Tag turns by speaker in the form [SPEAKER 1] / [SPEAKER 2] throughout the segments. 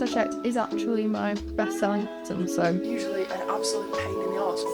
[SPEAKER 1] checked is actually my best-selling item, so
[SPEAKER 2] Usually an absolute pain in the arse.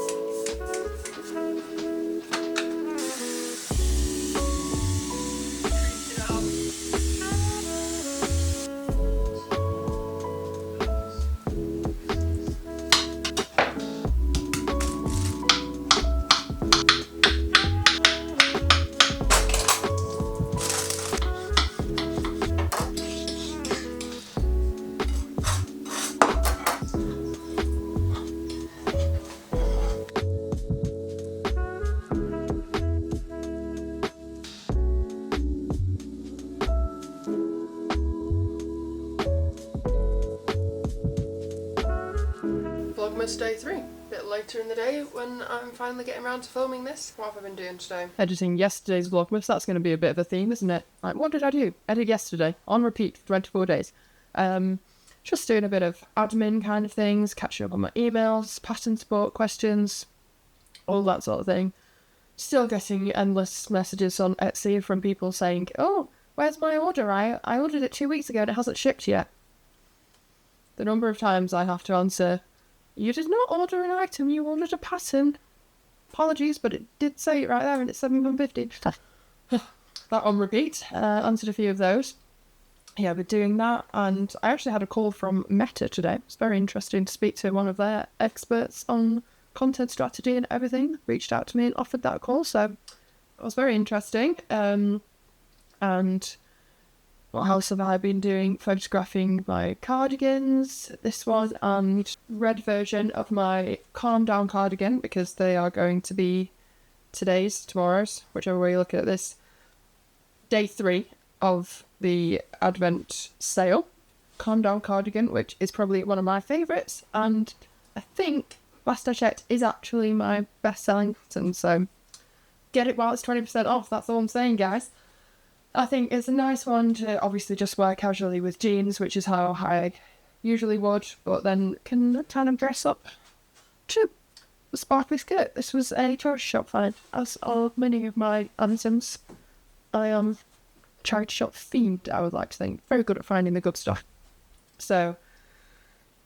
[SPEAKER 2] Vlogmas day 3. A bit later in the day when I'm finally getting around to filming this. What have I been doing today?
[SPEAKER 1] editing yesterday's Vlogmas, that's going to be a bit of a theme, isn't it? Like, what did I do? Edit yesterday, on repeat for 24 days. Just doing a bit of admin kind of things, catching up on my emails, pattern support questions, all that sort of thing. Still getting endless messages on Etsy from people saying, oh, where's my order? I ordered it 2 weeks ago and it hasn't shipped yet. The number of times I have to answer, you did not order an item, you ordered a pattern. Apologies, but it did say it right there and it's £7.50. That on repeat. Answered a few of those. Yeah, we're doing that, and I actually had a call from Meta today. It's very interesting to speak to one of their experts on content strategy and everything. Reached out to me and offered that call, so it was very interesting. And what else have I been doing? Photographing my cardigans, this one, and red version of my Calm Down cardigan, because they are going to be tomorrow's, whichever way you look at this, day 3 of the Advent sale. Calm Down cardigan, which is probably one of my favourites, and I think, last I checked, is actually my best-selling item, so get it while it's 20% off, that's all I'm saying, guys. I think it's a nice one to obviously just wear casually with jeans, which is how I usually would, but then can kind of dress up to a sparkly skirt. This was a charity shop find, as are many of my items. I am charity shop themed, I would like to think. Very good at finding the good stuff. So,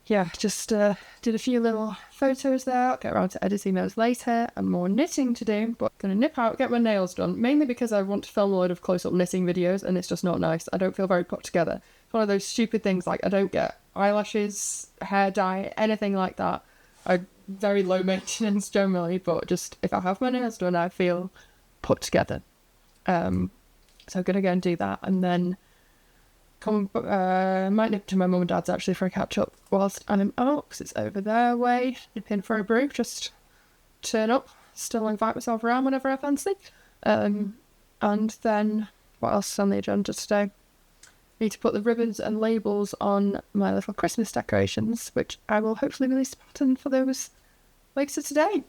[SPEAKER 1] yeah, just did a few little photos there. I'll get around to editing those later, and more knitting to do, but gonna nip out, get my nails done, mainly because I want to film a load of close-up knitting videos, and it's just not nice. I don't feel very put together. It's one of those stupid things, like, I don't get eyelashes, hair dye, anything like that. I'm very low maintenance generally, but just, if I have my nails done, I feel put together. So I'm gonna go and do that, and then might nip to my mum and dad's actually for a catch up whilst I'm out, because it's over their way. Nip in for a brew, just turn up, still invite myself around whenever I fancy. And then what else is on the agenda today? Need to put the ribbons and labels on my little Christmas decorations, which I will hopefully release a pattern for those later today. I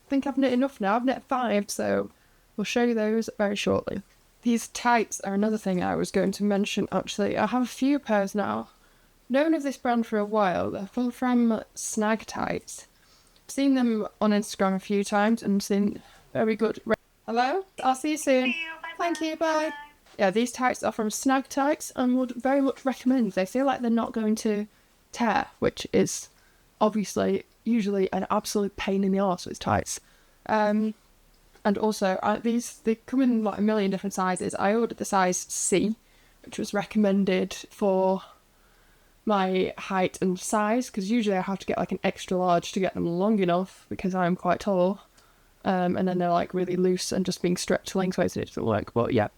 [SPEAKER 1] think I've knit enough now. I've knit 5, so we'll show you those very shortly. These tights are another thing I was going to mention, actually. I have a few pairs now. Known of this brand for a while. They're from Snag Tights. I've seen them on Instagram a few times and seen very good... Hello? I'll see you soon.
[SPEAKER 3] See you.
[SPEAKER 1] Thank you, bye. Yeah, these tights are from Snag Tights and would very much recommend. They feel like they're not going to tear, which is obviously usually an absolute pain in the arse with tights. And also, they come in like a million different sizes. I ordered the size C, which was recommended for my height and size, because usually I have to get like an extra large to get them long enough, because I'm quite tall. And then they're like really loose and just being stretched lengthways, and it doesn't work. But yeah,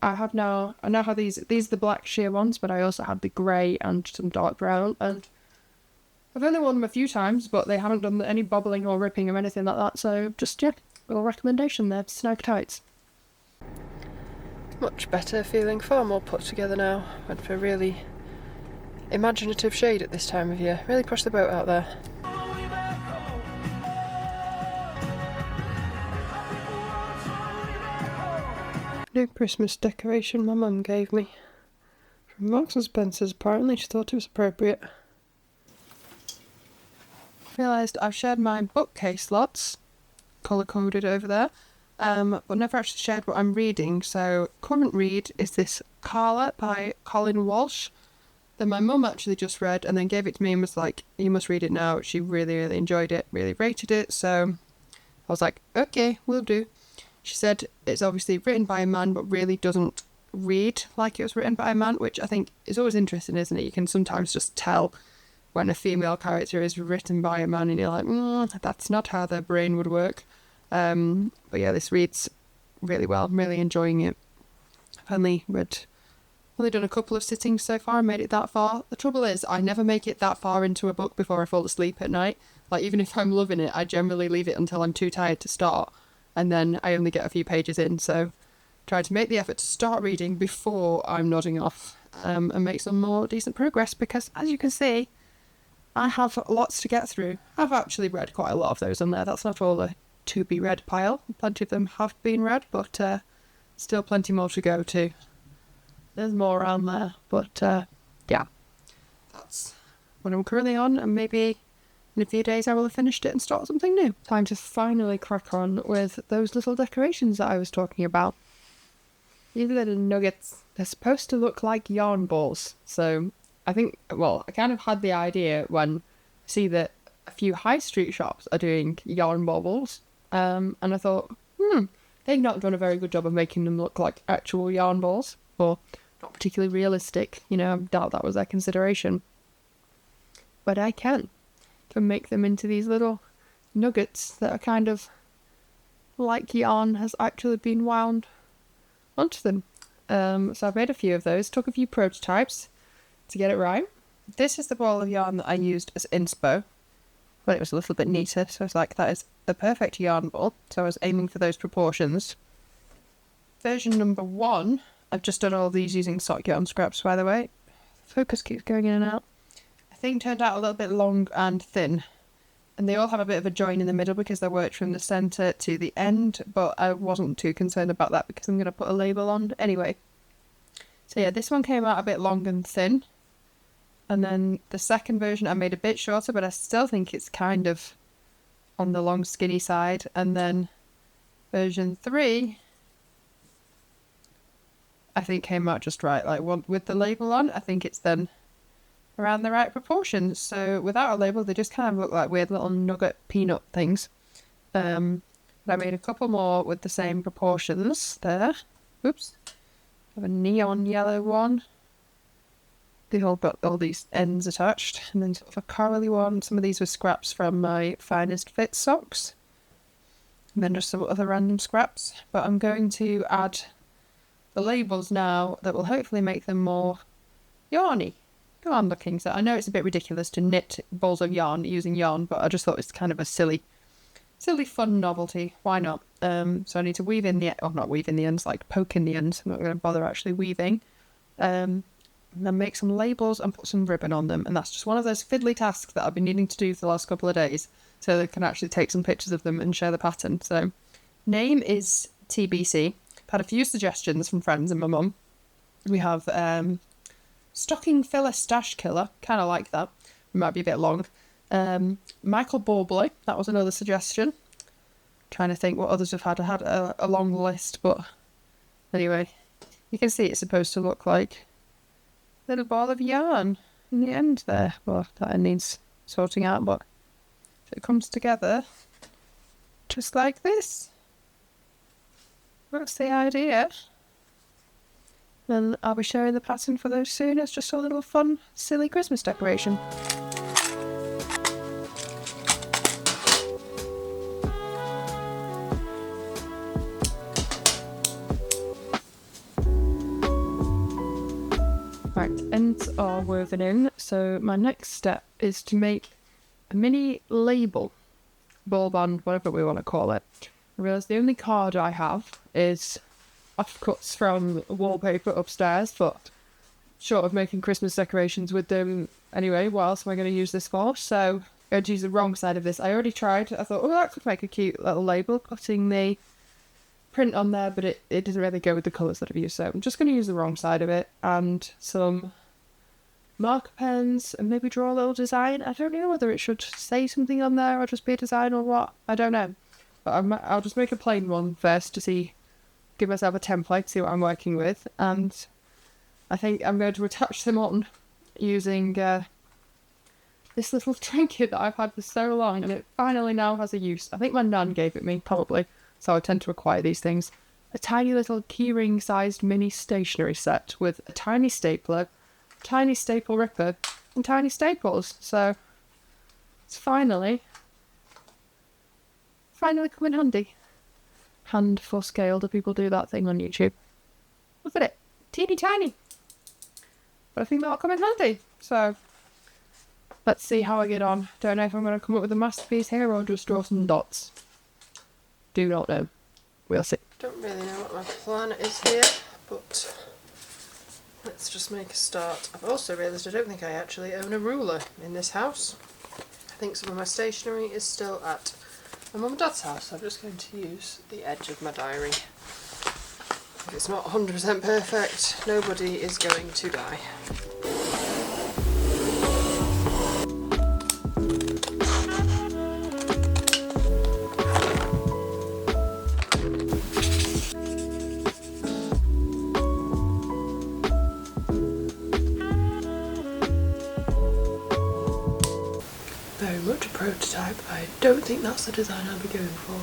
[SPEAKER 1] I now have these are the black sheer ones, but I also had the grey and some dark brown, and I've only worn them a few times, but they haven't done any bobbling or ripping or anything like that, so just, yeah. Little recommendation there, Snag Tights.
[SPEAKER 2] Much better, feeling far more put together now. Went for a really imaginative shade at this time of year. Really pushed the boat out there. New Christmas decoration my mum gave me. From Marks and Spencer's, apparently she thought it was appropriate.
[SPEAKER 1] Realised I've shared my bookcase lots, colour-coded over there, but never actually shared what I'm reading. So current read is this Carla by Colin Walsh. that my mum actually just read and then gave it to me and was like, you must read it now. She really, really enjoyed it, really rated it. So I was like, okay, will do. She said it's obviously written by a man, but really doesn't read like it was written by a man, which I think is always interesting, isn't it? You can sometimes just tell when a female character is written by a man and you're like, that's not how their brain would work. But yeah, this reads really well. I'm really enjoying it. I've only done a couple of sittings so far and made it that far. The trouble is, I never make it that far into a book before I fall asleep at night. Like, even if I'm loving it, I generally leave it until I'm too tired to start, and then I only get a few pages in. So try to make the effort to start reading before I'm nodding off, and make some more decent progress, because as you can see, I have lots to get through. I've actually read quite a lot of those on there. That's not all a to be read pile. Plenty of them have been read, but still plenty more to go to. There's more around there, but yeah, that's what I'm currently on, and maybe in a few days I will have finished it and start something new. Time to finally crack on with those little decorations that I was talking about. These little nuggets, they're supposed to look like yarn balls. So I think, well, I kind of had the idea when I see that a few high street shops are doing yarn baubles, and I thought, they've not done a very good job of making them look like actual yarn balls, or not particularly realistic. You know, I doubt that was their consideration. But I can make them into these little nuggets that are kind of like yarn has actually been wound onto them. So I've made a few of those, took a few prototypes to get it right. This is the ball of yarn that I used as inspo, but it was a little bit neater, so I was like, that is the perfect yarn ball. So I was aiming for those proportions. Version number 1, I've just done all these using sock yarn scraps, by the way. Focus keeps going in and out. I think turned out a little bit long and thin, and they all have a bit of a join in the middle because they're worked from the centre to the end, but I wasn't too concerned about that because I'm going to put a label on anyway. So yeah, this one came out a bit long and thin, and then the second version I made a bit shorter, but I still think it's kind of on the long skinny side. And then version 3 I think came out just right, like with the label on. I think it's then around the right proportions. So without a label, they just kind of look like weird little nugget peanut things. But I made a couple more with the same proportions there. Oops. I have a neon yellow one. They've all got all these ends attached. And then sort of a corally one. Some of these were scraps from my Finest Fit socks. And then just some other random scraps. But I'm going to add the labels now that will hopefully make them more yarny. Go on looking. So I know it's a bit ridiculous to knit balls of yarn using yarn, but I just thought it's kind of a silly fun novelty. Why not? So I need to weave in the, or not weave in the ends, like poke in the ends. I'm not going to bother actually weaving. And then make some labels and put some ribbon on them. And that's just one of those fiddly tasks that I've been needing to do for the last couple of days, so they can actually take some pictures of them and share the pattern. So name is TBC. I've had a few suggestions from friends and my mum. We have Stocking Filler Stash Killer, kind of like that. It might be a bit long. Michael Bublé, that was another suggestion. Trying to think what others have had. I had a long list, but anyway, you can see it's supposed to look like a little ball of yarn in the end there. Well, that needs sorting out, but if it comes together just like this, that's the idea. Then I'll be sharing the pattern for those soon as just a little fun, silly Christmas decoration. Right, ends are woven in, so my next step is to make a mini label, ball band, whatever we want to call it. I realise the only card I have is offcuts from wallpaper upstairs, but short of making Christmas decorations with them anyway, what else am I going to use this for? So I'm going to use the wrong side of this. I already tried. I thought, oh, that could make a cute little label, putting the print on there, but it doesn't really go with the colours that I've used. So I'm just going to use the wrong side of it and some marker pens and maybe draw a little design. I don't know whether it should say something on there or just be a design or what. I don't know. But I'll just make a plain one first to give myself a template, see what I'm working with. And I think I'm going to attach them on using this little trinket that I've had for so long, and it finally now has a use. I think my nan gave it me, probably, so I tend to acquire these things. A tiny little keyring sized mini stationery set with a tiny stapler, tiny staple ripper, and tiny staples. So it's finally come in handy. Hand for scale. Do people do that thing on YouTube? Look at it. Teeny tiny. But I think that'll come in handy. So let's see how I get on. Don't know if I'm going to come up with a masterpiece here or just draw some dots. Do not know. We'll see.
[SPEAKER 2] Don't really know what my plan is here, but let's just make a start. I've also realised I don't think I actually own a ruler in this house. I think some of my stationery is still at my mum and dad's house, so I'm just going to use the edge of my diary. If it's not 100% perfect, nobody is going to die. Very much a prototype. I don't think that's the design I'll be going for.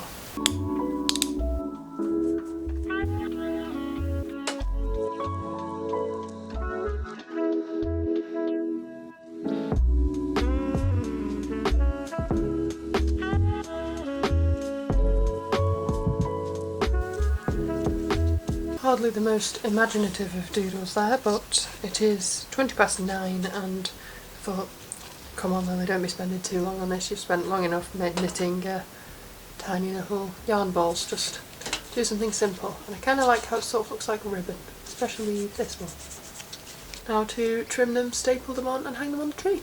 [SPEAKER 2] Hardly the most imaginative of doodles there, but it is 9:20 and I thought, come on Lily, don't be spending too long on this. You've spent long enough knitting tiny little yarn balls. Just do something simple. And I kind of like how it sort of looks like a ribbon, especially this one. Now to trim them, staple them on and hang them on the tree.